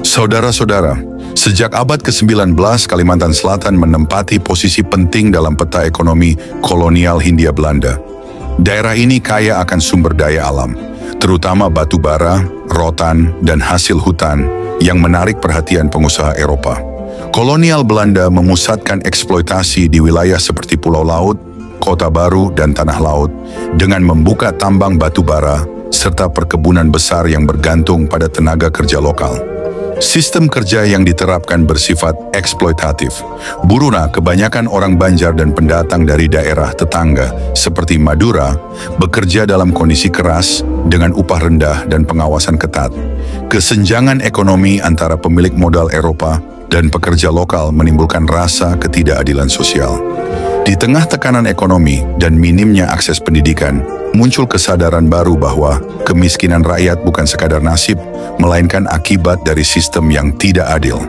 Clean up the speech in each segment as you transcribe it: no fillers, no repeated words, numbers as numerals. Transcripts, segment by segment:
Saudara-saudara, sejak abad ke-19 Kalimantan Selatan menempati posisi penting dalam peta ekonomi kolonial Hindia Belanda. Daerah ini kaya akan sumber daya alam, terutama batu bara, rotan, dan hasil hutan yang menarik perhatian pengusaha Eropa. Kolonial Belanda memusatkan eksploitasi di wilayah seperti Pulau Laut, Kota Baru, dan Tanah Laut dengan membuka tambang batu bara serta perkebunan besar yang bergantung pada tenaga kerja lokal. Sistem kerja yang diterapkan bersifat eksploitatif. Buruh kebanyakan orang Banjar dan pendatang dari daerah tetangga seperti Madura bekerja dalam kondisi keras dengan upah rendah dan pengawasan ketat. Kesenjangan ekonomi antara pemilik modal Eropa dan pekerja lokal menimbulkan rasa ketidakadilan sosial. Di tengah tekanan ekonomi dan minimnya akses pendidikan, muncul kesadaran baru bahwa kemiskinan rakyat bukan sekadar nasib, melainkan akibat dari sistem yang tidak adil.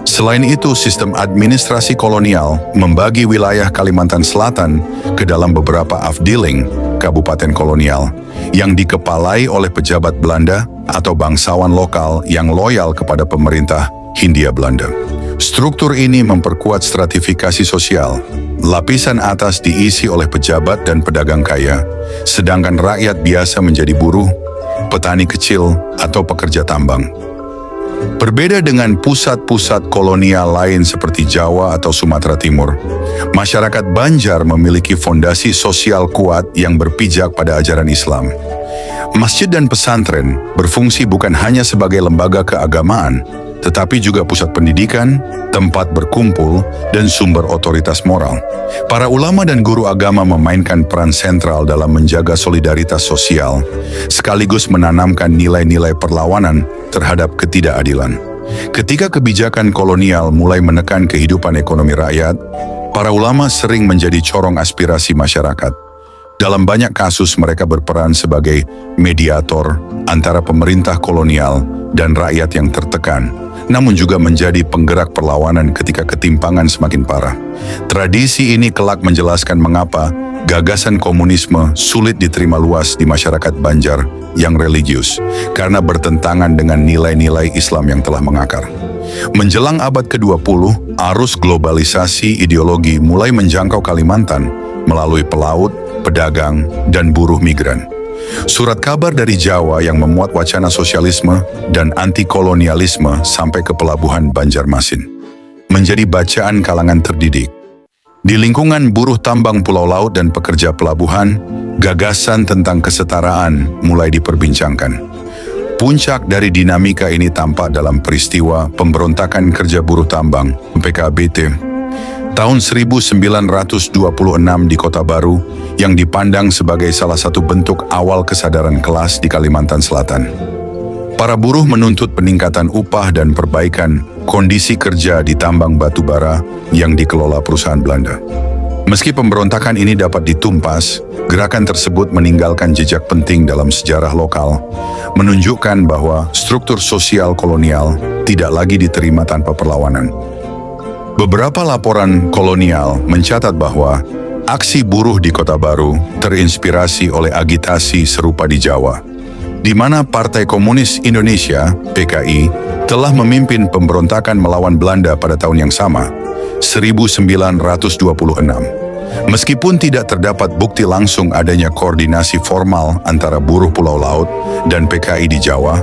Selain itu, sistem administrasi kolonial membagi wilayah Kalimantan Selatan ke dalam beberapa afdeling, kabupaten kolonial, yang dikepalai oleh pejabat Belanda atau bangsawan lokal yang loyal kepada pemerintah Hindia Belanda. Struktur ini memperkuat stratifikasi sosial. Lapisan atas diisi oleh pejabat dan pedagang kaya, sedangkan rakyat biasa menjadi buruh, petani kecil, atau pekerja tambang. Berbeda dengan pusat-pusat kolonial lain seperti Jawa atau Sumatera Timur, masyarakat Banjar memiliki fondasi sosial kuat yang berpijak pada ajaran Islam. Masjid dan pesantren berfungsi bukan hanya sebagai lembaga keagamaan, tetapi juga pusat pendidikan, tempat berkumpul, dan sumber otoritas moral. Para ulama dan guru agama memainkan peran sentral dalam menjaga solidaritas sosial, sekaligus menanamkan nilai-nilai perlawanan terhadap ketidakadilan. Ketika kebijakan kolonial mulai menekan kehidupan ekonomi rakyat, para ulama sering menjadi corong aspirasi masyarakat. Dalam banyak kasus mereka berperan sebagai mediator antara pemerintah kolonial dan rakyat yang tertekan, namun juga menjadi penggerak perlawanan ketika ketimpangan semakin parah. Tradisi ini kelak menjelaskan mengapa gagasan komunisme sulit diterima luas di masyarakat Banjar yang religius, karena bertentangan dengan nilai-nilai Islam yang telah mengakar. Menjelang abad ke-20, arus globalisasi ideologi mulai menjangkau Kalimantan melalui pelaut, pedagang, dan buruh migran. Surat kabar dari Jawa yang memuat wacana sosialisme dan anti-kolonialisme sampai ke pelabuhan Banjarmasin menjadi bacaan kalangan terdidik. Di lingkungan buruh tambang Pulau Laut dan pekerja pelabuhan, gagasan tentang kesetaraan mulai diperbincangkan. Puncak dari dinamika ini tampak dalam peristiwa pemberontakan kerja buruh tambang (PKBT) tahun 1926 di Kota Baru, yang dipandang sebagai salah satu bentuk awal kesadaran kelas di Kalimantan Selatan. Para buruh menuntut peningkatan upah dan perbaikan kondisi kerja di tambang batu bara yang dikelola perusahaan Belanda. Meski pemberontakan ini dapat ditumpas, gerakan tersebut meninggalkan jejak penting dalam sejarah lokal, menunjukkan bahwa struktur sosial kolonial tidak lagi diterima tanpa perlawanan. Beberapa laporan kolonial mencatat bahwa aksi buruh di Kota Baru terinspirasi oleh agitasi serupa di Jawa, di mana Partai Komunis Indonesia (PKI) telah memimpin pemberontakan melawan Belanda pada tahun yang sama, 1926. Meskipun tidak terdapat bukti langsung adanya koordinasi formal antara buruh Pulau Laut dan PKI di Jawa,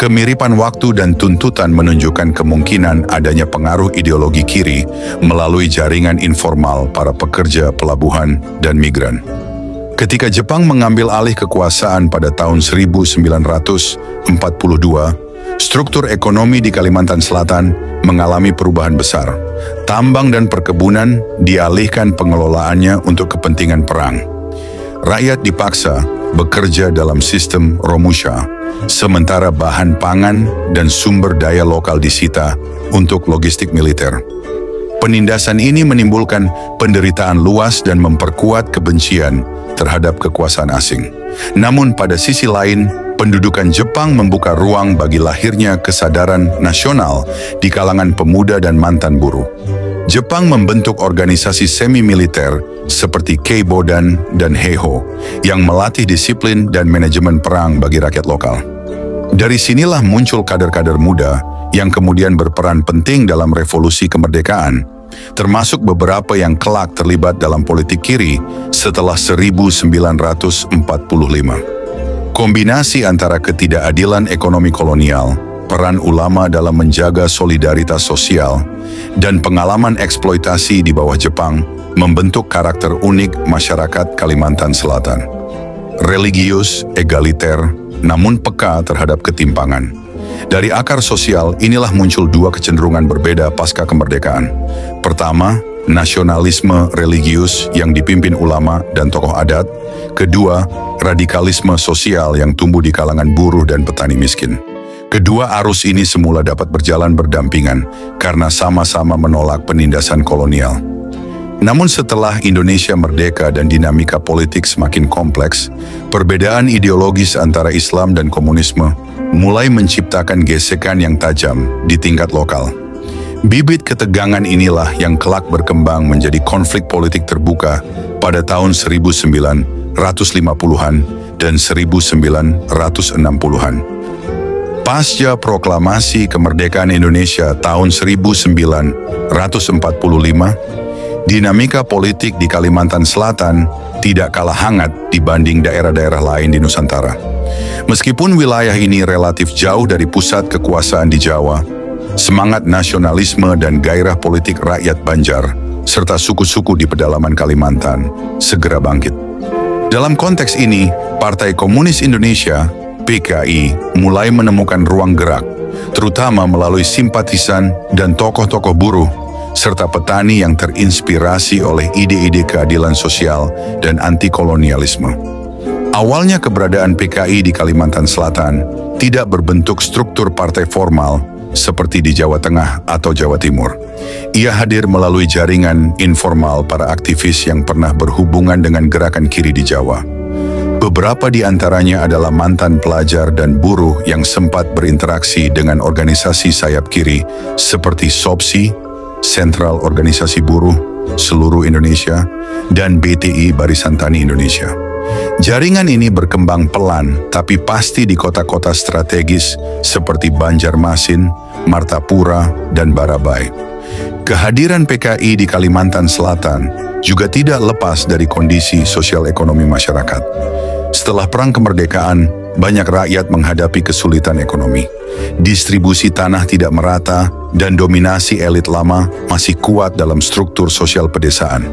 kemiripan waktu dan tuntutan menunjukkan kemungkinan adanya pengaruh ideologi kiri melalui jaringan informal para pekerja pelabuhan dan migran. Ketika Jepang mengambil alih kekuasaan pada tahun 1942, struktur ekonomi di Kalimantan Selatan mengalami perubahan besar. Tambang dan perkebunan dialihkan pengelolaannya untuk kepentingan perang. Rakyat dipaksa bekerja dalam sistem Romusha, sementara bahan pangan dan sumber daya lokal disita untuk logistik militer. Penindasan ini menimbulkan penderitaan luas dan memperkuat kebencian terhadap kekuasaan asing. Namun pada sisi lain, pendudukan Jepang membuka ruang bagi lahirnya kesadaran nasional di kalangan pemuda dan mantan buruh. Jepang membentuk organisasi semi-militer seperti Keibodan dan Heiho yang melatih disiplin dan manajemen perang bagi rakyat lokal. Dari sinilah muncul kader-kader muda yang kemudian berperan penting dalam revolusi kemerdekaan, termasuk beberapa yang kelak terlibat dalam politik kiri setelah 1945. Kombinasi antara ketidakadilan ekonomi kolonial, peran ulama dalam menjaga solidaritas sosial, dan pengalaman eksploitasi di bawah Jepang membentuk karakter unik masyarakat Kalimantan Selatan. Religius, egaliter, namun peka terhadap ketimpangan. Dari akar sosial inilah muncul dua kecenderungan berbeda pasca kemerdekaan. Pertama, nasionalisme religius yang dipimpin ulama dan tokoh adat. Kedua, radikalisme sosial yang tumbuh di kalangan buruh dan petani miskin. Kedua arus ini semula dapat berjalan berdampingan karena sama-sama menolak penindasan kolonial. Namun setelah Indonesia merdeka dan dinamika politik semakin kompleks, perbedaan ideologis antara Islam dan komunisme mulai menciptakan gesekan yang tajam di tingkat lokal. Bibit ketegangan inilah yang kelak berkembang menjadi konflik politik terbuka pada tahun 1950-an dan 1960-an. Pasca proklamasi kemerdekaan Indonesia tahun 1945, dinamika politik di Kalimantan Selatan tidak kalah hangat dibanding daerah-daerah lain di Nusantara. Meskipun wilayah ini relatif jauh dari pusat kekuasaan di Jawa, semangat nasionalisme dan gairah politik rakyat Banjar, serta suku-suku di pedalaman Kalimantan, segera bangkit. Dalam konteks ini, Partai Komunis Indonesia, PKI, mulai menemukan ruang gerak, terutama melalui simpatisan dan tokoh-tokoh buruh, serta petani yang terinspirasi oleh ide-ide keadilan sosial dan anti-kolonialisme. Awalnya keberadaan PKI di Kalimantan Selatan tidak berbentuk struktur partai formal seperti di Jawa Tengah atau Jawa Timur. Ia hadir melalui jaringan informal para aktivis yang pernah berhubungan dengan gerakan kiri di Jawa. Beberapa di antaranya adalah mantan pelajar dan buruh yang sempat berinteraksi dengan organisasi sayap kiri seperti SOPSI, Sentral Organisasi Buruh Seluruh Indonesia, dan BTI Barisan Tani Indonesia. Jaringan ini berkembang pelan tapi pasti di kota-kota strategis seperti Banjarmasin, Martapura, dan Barabai. Kehadiran PKI di Kalimantan Selatan juga tidak lepas dari kondisi sosial ekonomi masyarakat. Setelah perang kemerdekaan, banyak rakyat menghadapi kesulitan ekonomi. Distribusi tanah tidak merata dan dominasi elit lama masih kuat dalam struktur sosial pedesaan.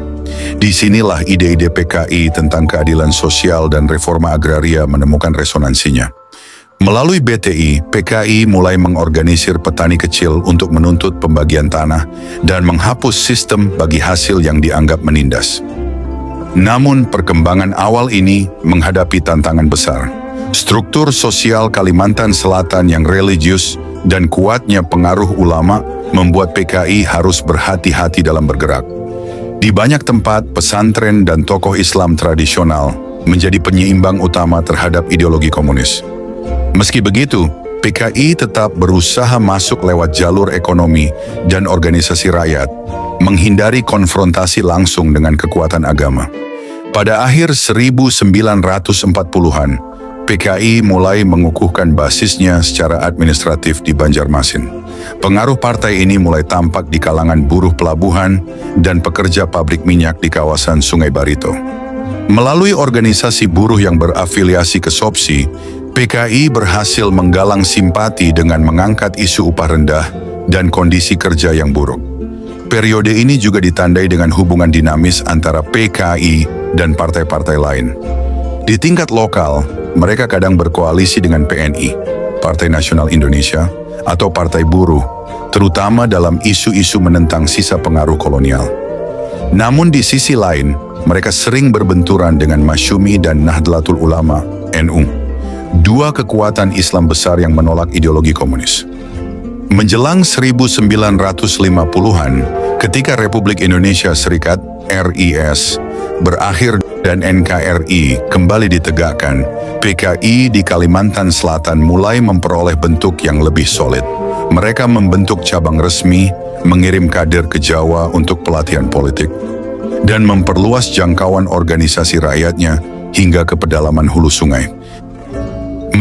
Disinilah ide-ide PKI tentang keadilan sosial dan reforma agraria menemukan resonansinya. Melalui BTI, PKI mulai mengorganisir petani kecil untuk menuntut pembagian tanah dan menghapus sistem bagi hasil yang dianggap menindas. Namun perkembangan awal ini menghadapi tantangan besar. Struktur sosial Kalimantan Selatan yang religius dan kuatnya pengaruh ulama membuat PKI harus berhati-hati dalam bergerak. Di banyak tempat, pesantren dan tokoh Islam tradisional menjadi penyeimbang utama terhadap ideologi komunis. Meski begitu, PKI tetap berusaha masuk lewat jalur ekonomi dan organisasi rakyat, menghindari konfrontasi langsung dengan kekuatan agama. Pada akhir 1940-an, PKI mulai mengukuhkan basisnya secara administratif di Banjarmasin. Pengaruh partai ini mulai tampak di kalangan buruh pelabuhan dan pekerja pabrik minyak di kawasan Sungai Barito. Melalui organisasi buruh yang berafiliasi ke SOPSI, PKI berhasil menggalang simpati dengan mengangkat isu upah rendah dan kondisi kerja yang buruk. Periode ini juga ditandai dengan hubungan dinamis antara PKI dan partai-partai lain. Di tingkat lokal, mereka kadang berkoalisi dengan PNI, Partai Nasional Indonesia, atau Partai Buruh, terutama dalam isu-isu menentang sisa pengaruh kolonial. Namun di sisi lain, mereka sering berbenturan dengan Masyumi dan Nahdlatul Ulama, NU, dua kekuatan Islam besar yang menolak ideologi komunis. Menjelang 1950-an, ketika Republik Indonesia Serikat, RIS, berakhir dan NKRI kembali ditegakkan, PKI di Kalimantan Selatan mulai memperoleh bentuk yang lebih solid. Mereka membentuk cabang resmi, mengirim kader ke Jawa untuk pelatihan politik, dan memperluas jangkauan organisasi rakyatnya hingga ke pedalaman hulu sungai.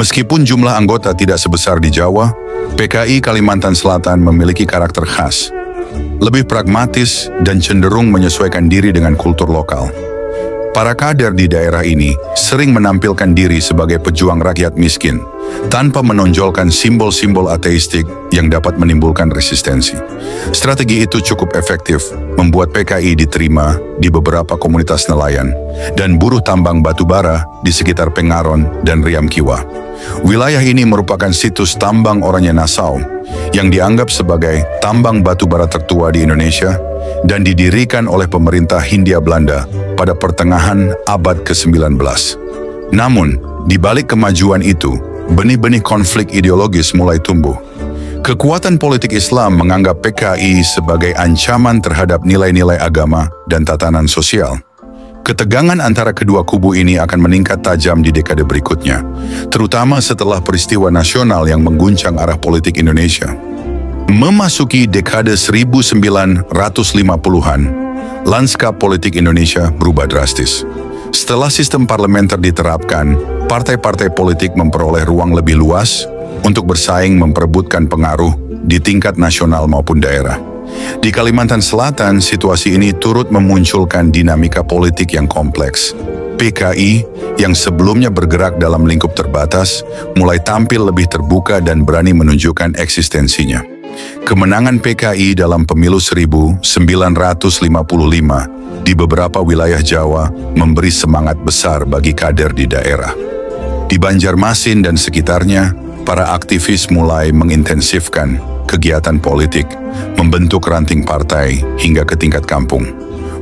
Meskipun jumlah anggota tidak sebesar di Jawa, PKI Kalimantan Selatan memiliki karakter khas, lebih pragmatis dan cenderung menyesuaikan diri dengan kultur lokal. Para kader di daerah ini sering menampilkan diri sebagai pejuang rakyat miskin, tanpa menonjolkan simbol-simbol ateistik yang dapat menimbulkan resistensi. Strategi itu cukup efektif, membuat PKI diterima di beberapa komunitas nelayan dan buruh tambang batu bara di sekitar Pengaron dan Riam Kiwa. Wilayah ini merupakan situs tambang Oranye Nassau yang dianggap sebagai tambang batu bara tertua di Indonesia dan didirikan oleh pemerintah Hindia Belanda pada pertengahan abad ke-19. Namun, di balik kemajuan itu, benih-benih konflik ideologis mulai tumbuh. Kekuatan politik Islam menganggap PKI sebagai ancaman terhadap nilai-nilai agama dan tatanan sosial. Ketegangan antara kedua kubu ini akan meningkat tajam di dekade berikutnya, terutama setelah peristiwa nasional yang mengguncang arah politik Indonesia. Memasuki dekade 1950-an, lanskap politik Indonesia berubah drastis. Setelah sistem parlementer diterapkan, partai-partai politik memperoleh ruang lebih luas untuk bersaing memperebutkan pengaruh di tingkat nasional maupun daerah. Di Kalimantan Selatan, situasi ini turut memunculkan dinamika politik yang kompleks. PKI yang sebelumnya bergerak dalam lingkup terbatas, mulai tampil lebih terbuka dan berani menunjukkan eksistensinya. Kemenangan PKI dalam pemilu 1955 di beberapa wilayah Jawa memberi semangat besar bagi kader di daerah. Di Banjarmasin dan sekitarnya, para aktivis mulai mengintensifkan kegiatan politik, membentuk ranting partai hingga ke tingkat kampung.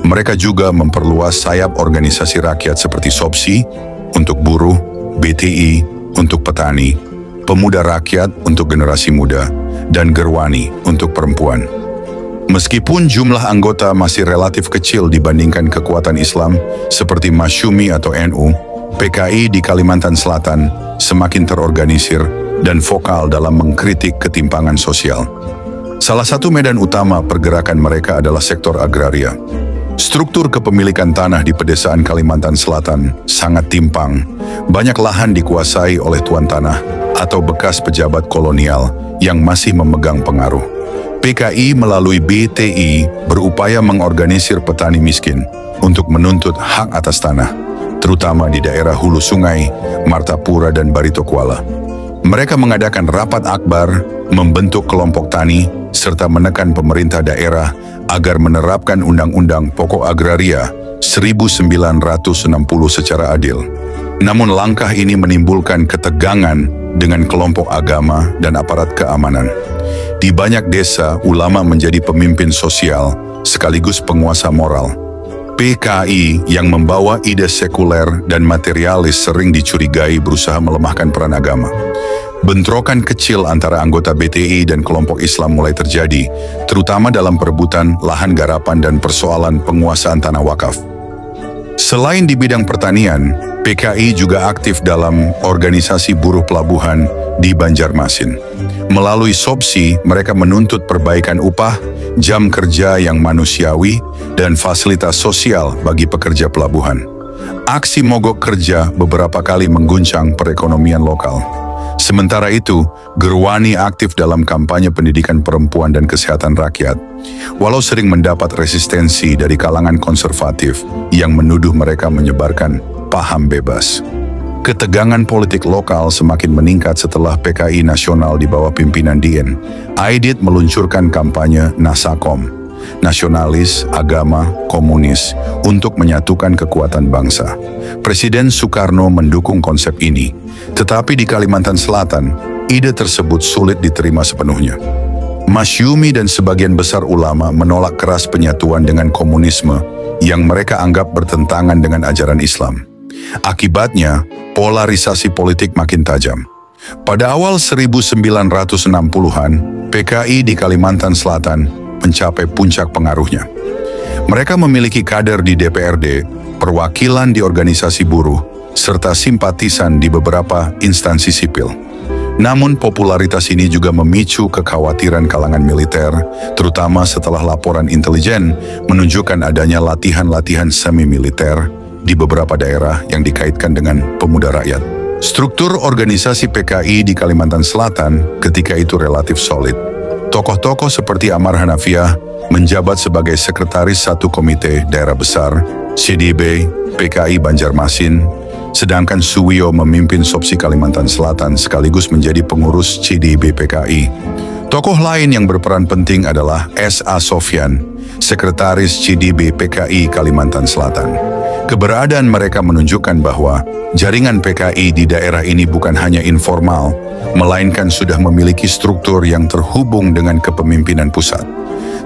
Mereka juga memperluas sayap organisasi rakyat seperti SOPSI untuk buruh, BTI untuk petani, Pemuda Rakyat untuk generasi muda, dan Gerwani untuk perempuan. Meskipun jumlah anggota masih relatif kecil dibandingkan kekuatan Islam seperti Masyumi atau NU, PKI di Kalimantan Selatan semakin terorganisir dan vokal dalam mengkritik ketimpangan sosial. Salah satu medan utama pergerakan mereka adalah sektor agraria. Struktur kepemilikan tanah di pedesaan Kalimantan Selatan sangat timpang. Banyak lahan dikuasai oleh tuan tanah atau bekas pejabat kolonial yang masih memegang pengaruh. PKI melalui BTI berupaya mengorganisir petani miskin untuk menuntut hak atas tanah, terutama di daerah hulu sungai, Martapura dan Barito Kuala. Mereka mengadakan rapat akbar, membentuk kelompok tani, serta menekan pemerintah daerah agar menerapkan Undang-Undang Pokok Agraria 1960 secara adil. Namun langkah ini menimbulkan ketegangan dengan kelompok agama dan aparat keamanan. Di banyak desa, ulama menjadi pemimpin sosial sekaligus penguasa moral. PKI yang membawa ide sekuler dan materialis sering dicurigai berusaha melemahkan peran agama. Bentrokan kecil antara anggota BTI dan kelompok Islam mulai terjadi, terutama dalam perebutan lahan garapan dan persoalan penguasaan tanah wakaf. Selain di bidang pertanian, PKI juga aktif dalam organisasi buruh pelabuhan di Banjarmasin. Melalui SOPSI, mereka menuntut perbaikan upah, jam kerja yang manusiawi, dan fasilitas sosial bagi pekerja pelabuhan. Aksi mogok kerja beberapa kali mengguncang perekonomian lokal. Sementara itu, Gerwani aktif dalam kampanye pendidikan perempuan dan kesehatan rakyat, walau sering mendapat resistensi dari kalangan konservatif yang menuduh mereka menyebarkan paham bebas. Ketegangan politik lokal semakin meningkat setelah PKI nasional di bawah pimpinan Dien Aidit meluncurkan kampanye Nasakom, nasionalis, agama, komunis, untuk menyatukan kekuatan bangsa. Presiden Soekarno mendukung konsep ini, tetapi di Kalimantan Selatan, ide tersebut sulit diterima sepenuhnya. Masyumi dan sebagian besar ulama menolak keras penyatuan dengan komunisme yang mereka anggap bertentangan dengan ajaran Islam. Akibatnya, polarisasi politik makin tajam. Pada awal 1960-an, PKI di Kalimantan Selatan mencapai puncak pengaruhnya. Mereka memiliki kader di DPRD, perwakilan di organisasi buruh, serta simpatisan di beberapa instansi sipil. Namun popularitas ini juga memicu kekhawatiran kalangan militer, terutama setelah laporan intelijen menunjukkan adanya latihan-latihan semi-militer di beberapa daerah yang dikaitkan dengan pemuda rakyat. Struktur organisasi PKI di Kalimantan Selatan ketika itu relatif solid. Tokoh-tokoh seperti Amar Hanafiah menjabat sebagai sekretaris satu komite daerah besar, CDB, PKI Banjarmasin, sedangkan Suwio memimpin Sopsi Kalimantan Selatan sekaligus menjadi pengurus CDB PKI. Tokoh lain yang berperan penting adalah S.A. Sofyan, sekretaris CDB PKI Kalimantan Selatan. Keberadaan mereka menunjukkan bahwa jaringan PKI di daerah ini bukan hanya informal, melainkan sudah memiliki struktur yang terhubung dengan kepemimpinan pusat.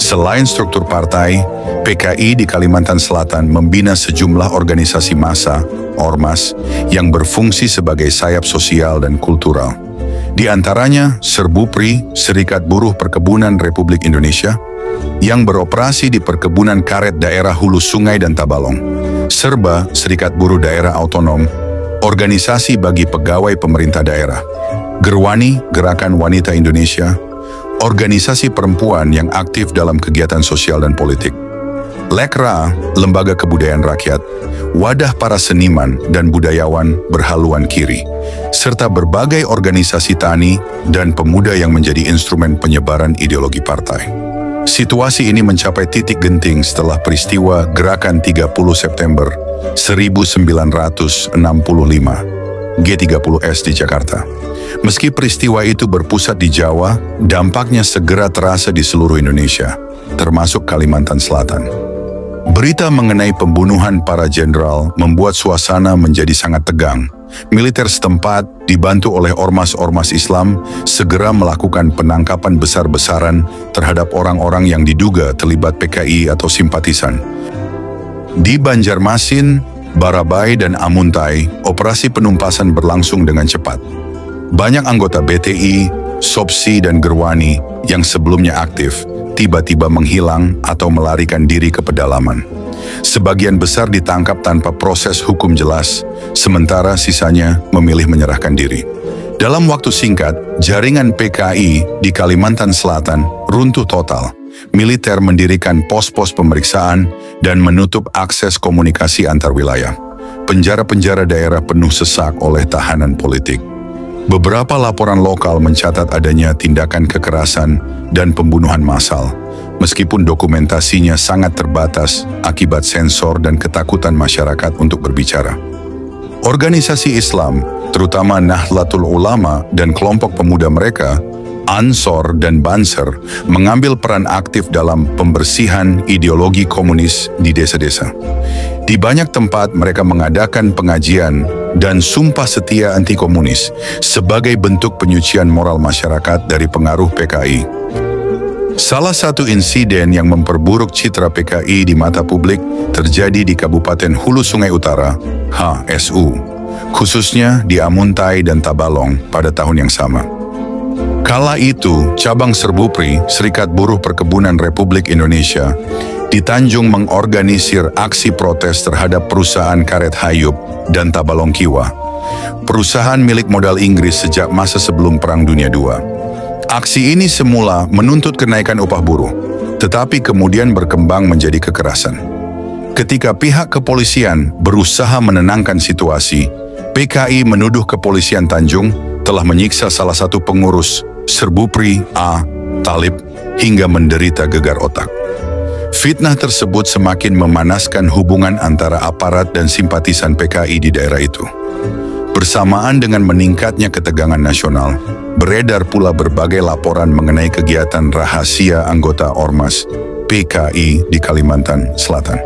Selain struktur partai, PKI di Kalimantan Selatan membina sejumlah organisasi massa, ormas, yang berfungsi sebagai sayap sosial dan kultural. Di antaranya Serbupri, Serikat Buruh Perkebunan Republik Indonesia, yang beroperasi di perkebunan karet daerah Hulu Sungai dan Tabalong. Serba, Serikat Buruh Daerah Autonom, organisasi bagi pegawai pemerintah daerah. Gerwani, Gerakan Wanita Indonesia, organisasi perempuan yang aktif dalam kegiatan sosial dan politik. Lekra, Lembaga Kebudayaan Rakyat, wadah para seniman dan budayawan berhaluan kiri, serta berbagai organisasi tani dan pemuda yang menjadi instrumen penyebaran ideologi partai. Situasi ini mencapai titik genting setelah peristiwa Gerakan 30 September 1965, G30S di Jakarta. Meski peristiwa itu berpusat di Jawa, dampaknya segera terasa di seluruh Indonesia, termasuk Kalimantan Selatan. Berita mengenai pembunuhan para jenderal membuat suasana menjadi sangat tegang. Militer setempat, dibantu oleh ormas-ormas Islam, segera melakukan penangkapan besar-besaran terhadap orang-orang yang diduga terlibat PKI atau simpatisan. Di Banjarmasin, Barabai, dan Amuntai, operasi penumpasan berlangsung dengan cepat. Banyak anggota BTI, Sopsi, dan Gerwani yang sebelumnya aktif, tiba-tiba menghilang atau melarikan diri ke pedalaman. Sebagian besar ditangkap tanpa proses hukum jelas, sementara sisanya memilih menyerahkan diri. Dalam waktu singkat, jaringan PKI di Kalimantan Selatan runtuh total. Militer mendirikan pos-pos pemeriksaan dan menutup akses komunikasi antar wilayah. Penjara-penjara daerah penuh sesak oleh tahanan politik. Beberapa laporan lokal mencatat adanya tindakan kekerasan dan pembunuhan massal, meskipun dokumentasinya sangat terbatas akibat sensor dan ketakutan masyarakat untuk berbicara. Organisasi Islam, terutama Nahdlatul Ulama dan kelompok pemuda mereka, Ansor dan Banser, mengambil peran aktif dalam pembersihan ideologi komunis di desa-desa. Di banyak tempat mereka mengadakan pengajian dan sumpah setia anti-komunis sebagai bentuk penyucian moral masyarakat dari pengaruh PKI. Salah satu insiden yang memperburuk citra PKI di mata publik terjadi di Kabupaten Hulu Sungai Utara, HSU, khususnya di Amuntai dan Tabalong pada tahun yang sama. Kala itu, cabang Serbupri, Serikat Buruh Perkebunan Republik Indonesia, di Tanjung mengorganisir aksi protes terhadap perusahaan karet Hayub dan Tabalong Kiwa, perusahaan milik modal Inggris sejak masa sebelum Perang Dunia II. Aksi ini semula menuntut kenaikan upah buruh, tetapi kemudian berkembang menjadi kekerasan. Ketika pihak kepolisian berusaha menenangkan situasi, PKI menuduh kepolisian Tanjung telah menyiksa salah satu pengurus Serbupri, A. Talib, hingga menderita gegar otak. Fitnah tersebut semakin memanaskan hubungan antara aparat dan simpatisan PKI di daerah itu. Bersamaan dengan meningkatnya ketegangan nasional, beredar pula berbagai laporan mengenai kegiatan rahasia anggota Ormas PKI di Kalimantan Selatan.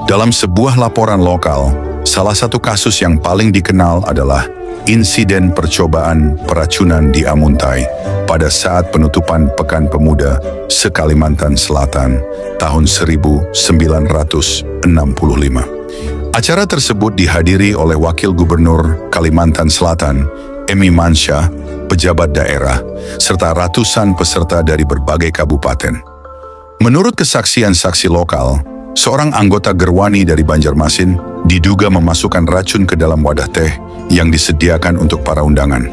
Dalam sebuah laporan lokal, salah satu kasus yang paling dikenal adalah insiden percobaan peracunan di Amuntai pada saat penutupan Pekan Pemuda se-Kalimantan Selatan tahun 1965. Acara tersebut dihadiri oleh Wakil Gubernur Kalimantan Selatan, Emi Mansyah, pejabat daerah, serta ratusan peserta dari berbagai kabupaten. Menurut kesaksian saksi lokal, seorang anggota Gerwani dari Banjarmasin diduga memasukkan racun ke dalam wadah teh yang disediakan untuk para undangan.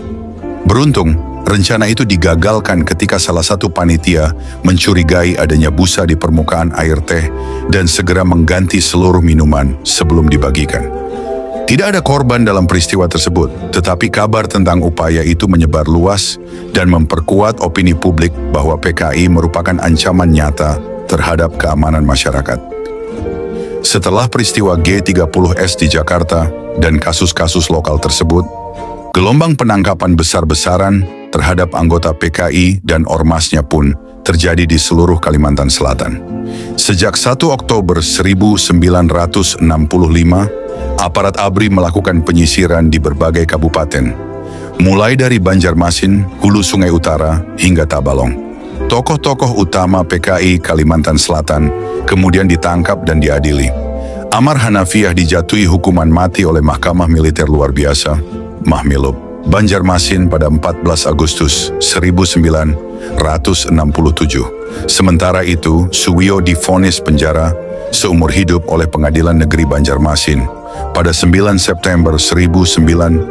Beruntung, rencana itu digagalkan ketika salah satu panitia mencurigai adanya busa di permukaan air teh dan segera mengganti seluruh minuman sebelum dibagikan. Tidak ada korban dalam peristiwa tersebut, tetapi kabar tentang upaya itu menyebar luas dan memperkuat opini publik bahwa PKI merupakan ancaman nyata terhadap keamanan masyarakat. Setelah peristiwa G30S di Jakarta dan kasus-kasus lokal tersebut, gelombang penangkapan besar-besaran terhadap anggota PKI dan ormasnya pun terjadi di seluruh Kalimantan Selatan. Sejak 1 Oktober 1965, aparat ABRI melakukan penyisiran di berbagai kabupaten, mulai dari Banjarmasin, Hulu Sungai Utara, hingga Tabalong. Tokoh-tokoh utama PKI Kalimantan Selatan kemudian ditangkap dan diadili. Amar Hanafiah dijatuhi hukuman mati oleh Mahkamah Militer Luar Biasa, Mahmilub, Banjarmasin pada 14 Agustus 1967. Sementara itu, Suwiyo divonis penjara seumur hidup oleh Pengadilan Negeri Banjarmasin pada 9 September 1970.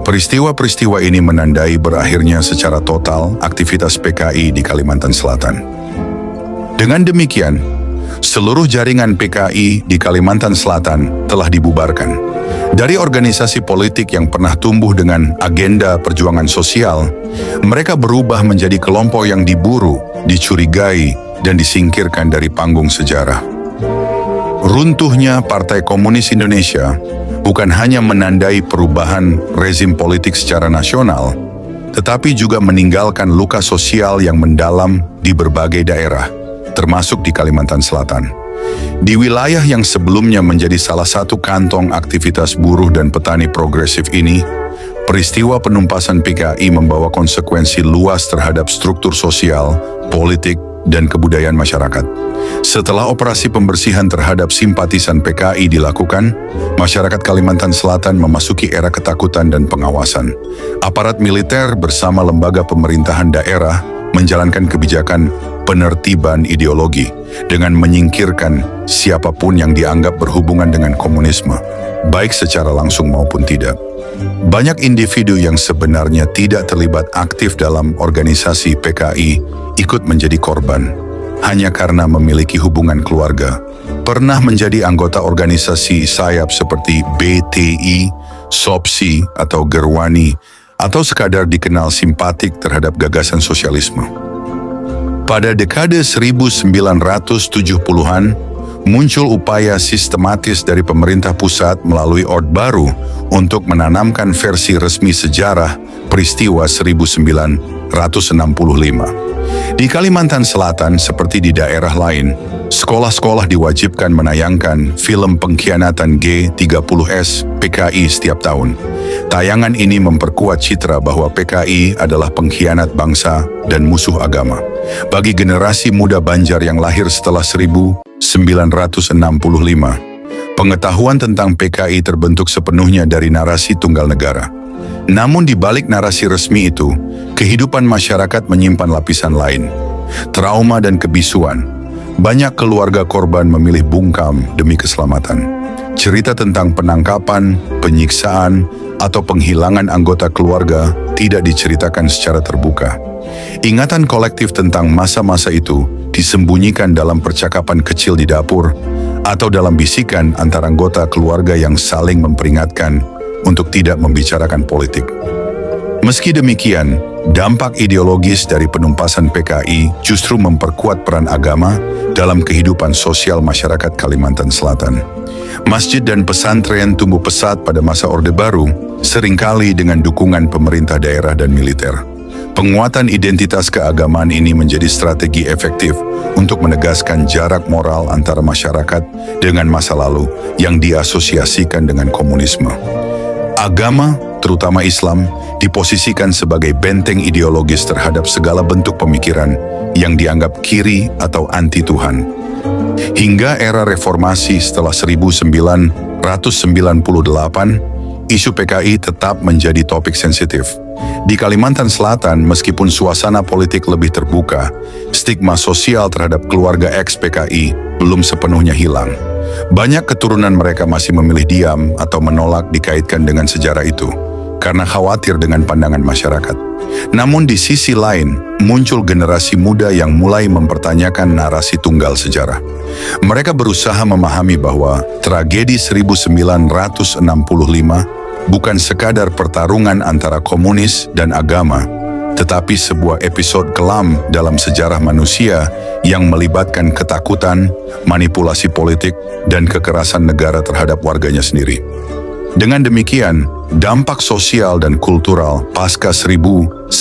Peristiwa-peristiwa ini menandai berakhirnya secara total aktivitas PKI di Kalimantan Selatan. Dengan demikian, seluruh jaringan PKI di Kalimantan Selatan telah dibubarkan. Dari organisasi politik yang pernah tumbuh dengan agenda perjuangan sosial, mereka berubah menjadi kelompok yang diburu, dicurigai, dan disingkirkan dari panggung sejarah. Runtuhnya Partai Komunis Indonesia bukan hanya menandai perubahan rezim politik secara nasional, tetapi juga meninggalkan luka sosial yang mendalam di berbagai daerah, termasuk di Kalimantan Selatan. Di wilayah yang sebelumnya menjadi salah satu kantong aktivitas buruh dan petani progresif ini, peristiwa penumpasan PKI membawa konsekuensi luas terhadap struktur sosial, politik, dan kebudayaan masyarakat. Setelah operasi pembersihan terhadap simpatisan PKI dilakukan, masyarakat Kalimantan Selatan memasuki era ketakutan dan pengawasan. Aparat militer bersama lembaga pemerintahan daerah menjalankan kebijakan penertiban ideologi dengan menyingkirkan siapapun yang dianggap berhubungan dengan komunisme, baik secara langsung maupun tidak. Banyak individu yang sebenarnya tidak terlibat aktif dalam organisasi PKI ikut menjadi korban hanya karena memiliki hubungan keluarga, pernah menjadi anggota organisasi sayap seperti BTI, SOPSI, atau Gerwani, atau sekadar dikenal simpatik terhadap gagasan sosialisme. Pada dekade 1970-an, muncul upaya sistematis dari pemerintah pusat melalui Orde Baru untuk menanamkan versi resmi sejarah peristiwa 1965. Di Kalimantan Selatan, seperti di daerah lain, sekolah-sekolah diwajibkan menayangkan film pengkhianatan G30S PKI setiap tahun. Tayangan ini memperkuat citra bahwa PKI adalah pengkhianat bangsa dan musuh agama. Bagi generasi muda Banjar yang lahir setelah 1965, pengetahuan tentang PKI terbentuk sepenuhnya dari narasi tunggal negara. Namun di balik narasi resmi itu, kehidupan masyarakat menyimpan lapisan lain. Trauma dan kebisuan. Banyak keluarga korban memilih bungkam demi keselamatan. Cerita tentang penangkapan, penyiksaan, atau penghilangan anggota keluarga tidak diceritakan secara terbuka. Ingatan kolektif tentang masa-masa itu disembunyikan dalam percakapan kecil di dapur atau dalam bisikan antara anggota keluarga yang saling memperingatkan untuk tidak membicarakan politik. Meski demikian, dampak ideologis dari penumpasan PKI justru memperkuat peran agama dalam kehidupan sosial masyarakat Kalimantan Selatan. Masjid dan pesantren tumbuh pesat pada masa Orde Baru, seringkali dengan dukungan pemerintah daerah dan militer. Penguatan identitas keagamaan ini menjadi strategi efektif untuk menegaskan jarak moral antara masyarakat dengan masa lalu yang diasosiasikan dengan komunisme. Agama, terutama Islam, diposisikan sebagai benteng ideologis terhadap segala bentuk pemikiran yang dianggap kiri atau anti Tuhan. Hingga era reformasi setelah 1998, isu PKI tetap menjadi topik sensitif. Di Kalimantan Selatan, meskipun suasana politik lebih terbuka, stigma sosial terhadap keluarga ex-PKI belum sepenuhnya hilang. Banyak keturunan mereka masih memilih diam atau menolak dikaitkan dengan sejarah itu, karena khawatir dengan pandangan masyarakat. Namun di sisi lain, muncul generasi muda yang mulai mempertanyakan narasi tunggal sejarah. Mereka berusaha memahami bahwa tragedi 1965 bukan sekadar pertarungan antara komunis dan agama, tetapi sebuah episode kelam dalam sejarah manusia yang melibatkan ketakutan, manipulasi politik, dan kekerasan negara terhadap warganya sendiri. Dengan demikian, dampak sosial dan kultural pasca 1965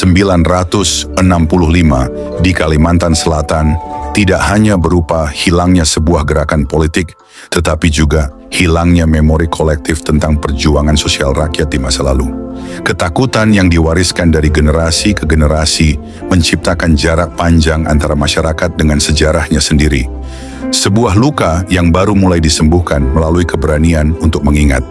di Kalimantan Selatan tidak hanya berupa hilangnya sebuah gerakan politik, tetapi juga hilangnya memori kolektif tentang perjuangan sosial rakyat di masa lalu. Ketakutan yang diwariskan dari generasi ke generasi menciptakan jarak panjang antara masyarakat dengan sejarahnya sendiri. Sebuah luka yang baru mulai disembuhkan melalui keberanian untuk mengingat.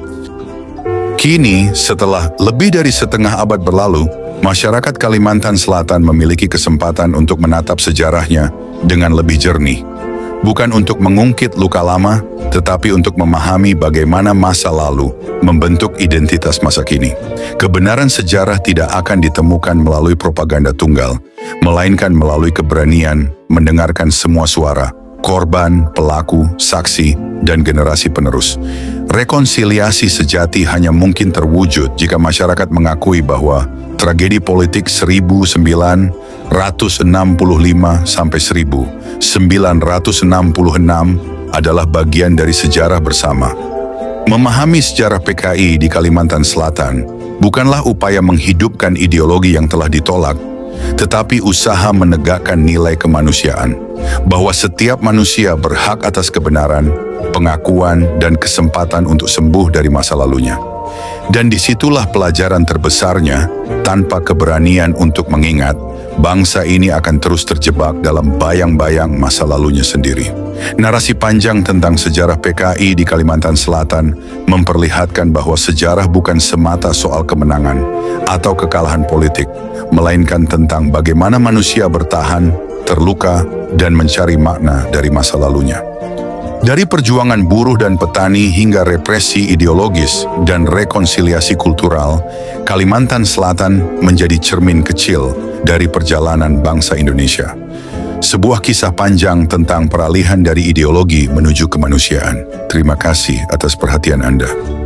Kini, setelah lebih dari setengah abad berlalu, masyarakat Kalimantan Selatan memiliki kesempatan untuk menatap sejarahnya dengan lebih jernih. Bukan untuk mengungkit luka lama, tetapi untuk memahami bagaimana masa lalu membentuk identitas masa kini. Kebenaran sejarah tidak akan ditemukan melalui propaganda tunggal, melainkan melalui keberanian mendengarkan semua suara, korban, pelaku, saksi, dan generasi penerus. Rekonsiliasi sejati hanya mungkin terwujud jika masyarakat mengakui bahwa tragedi politik 1965 sampai 1966 adalah bagian dari sejarah bersama. Memahami sejarah PKI di Kalimantan Selatan bukanlah upaya menghidupkan ideologi yang telah ditolak, tetapi usaha menegakkan nilai kemanusiaan, bahwa setiap manusia berhak atas kebenaran, pengakuan, dan kesempatan untuk sembuh dari masa lalunya. Dan disitulah pelajaran terbesarnya, tanpa keberanian untuk mengingat, bangsa ini akan terus terjebak dalam bayang-bayang masa lalunya sendiri. Narasi panjang tentang sejarah PKI di Kalimantan Selatan memperlihatkan bahwa sejarah bukan semata soal kemenangan atau kekalahan politik, melainkan tentang bagaimana manusia bertahan, terluka, dan mencari makna dari masa lalunya. Dari perjuangan buruh dan petani hingga represi ideologis dan rekonsiliasi kultural, Kalimantan Selatan menjadi cermin kecil dari perjalanan bangsa Indonesia. Sebuah kisah panjang tentang peralihan dari ideologi menuju kemanusiaan. Terima kasih atas perhatian Anda.